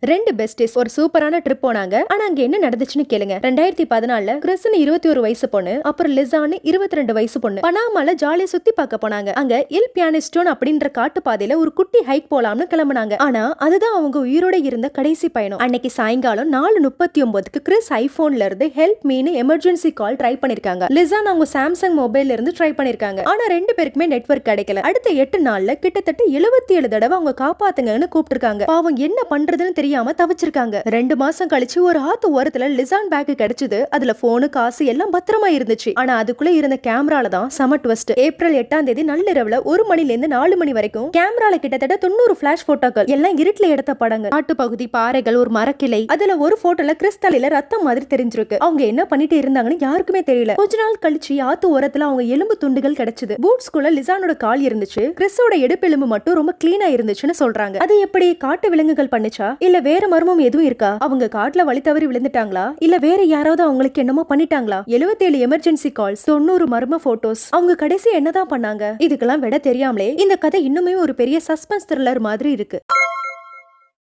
ரெண்டு பெஸ்டிஸ் ஒரு சூப்பரான ட்ரிப் போனாங்க. ஆனா அங்க என்ன நடந்துச்சுன்னு கேளுங்க. 2014 கிறிஸ்னு 21 வயசு பொண்ணு, அப்புறம் லிசான்னு 22 வயசு பொண்ணு பனாமால ஜாலியா சுத்தி பார்க்க போனாங்க. அங்க எல் பியானிஸ்டோன் அப்படின்ற காட்டு பாதையில ஒரு குட்டி ஹைக் போலாம்னு கிளம்புனாங்க. ஆனா அதுதான் அவங்க உயிரோட இருந்த கடைசி பயணம். அன்னைக்கு சாயங்காலம் 4:39க்கு கிறிஸ் ஐபோன்ல இருந்து ஹெல்ப் மீனு எமர்ஜென்சி கால் ட்ரை பண்ணிருக்காங்க. லிசான் அவங்க சாம்சங் மொபைல்ல இருந்து ட்ரை பண்ணிருக்காங்க. ஆனா ரெண்டு பேருக்குமே நெட்வொர்க் கிடைக்கல. அடுத்த 8 நாள்ல கிட்டத்தட்ட 77 தடவை அவங்க காப்பாத்துங்கன்னு கூப்பிட்டுருக்காங்க. பாவம் என்ன பண்றதுன்னு தெரியாம தவிச்சிருக்காங்க. 2 மாசம் கழிச்சு ஒரு ஆத்து ஓரத்துல லிசான் பேக் கிடைச்சது. அதுல போனு காசு எல்லாம் பத்திரமா இருந்துச்சு. ஆனா அதுக்குள்ள இருந்த கேமரால தான் சம ட்விஸ்ட். ஏப்ரல் 8ஆம் தேதி நள்ளிரவுல 1 மணில இருந்து 4 மணி வரைக்கும் கேமரால கிட்டத்தட்ட 90 பிளாஷ் போட்டோக்கள் எல்லாம் இருட்டுல எடுத்த படங்கள். காட்டு பகுதி, பாறைகள், ஒரு மரக்கிளை. அதுல ஒரு போட்டோல கிறிஸ் தலையில ரத்தம் மாதிரி தெரிஞ்சிருக்கு. அவங்க என்ன பண்ணிட்டு இருந்தாங்கன்னு யாருக்குமே தெரியல. கொஞ்ச நாள் கழிச்சு ஆத்து ஓரத்துல அவங்க எலும்பு துண்டுகள் கிடைச்சது. பூட்ஸ்குள்ள லிசானோட கால் இருந்துச்சு. கிறிஸோட இடுப்பெலும்பு மட்டும் ரொம்ப கிளீனா இருந்துச்சுன்னு சொல்றாங்க. அது எப்படி காட்டு விலங்குகள் பண்ணுச்சா இல்ல வேற மர்மம் எதுவும் இருக்கா? அவங்க காட்டுல வழி தவறி விழுந்துட்டாங்களா இல்ல வேற யாராவது அவங்களுக்கு என்னமோ பண்ணிட்டாங்களா? 77 எமர்ஜென்சி கால்ஸ், 90 மர்ம போட்டோஸ். அவங்க கடைசி என்னதான் பண்ணாங்க? இதுக்கெல்லாம் விட தெரியாமலே இந்த கதை இன்னுமே ஒரு பெரிய சஸ்பென்ஸ் த்ரில்லர் மாதிரி இருக்கு.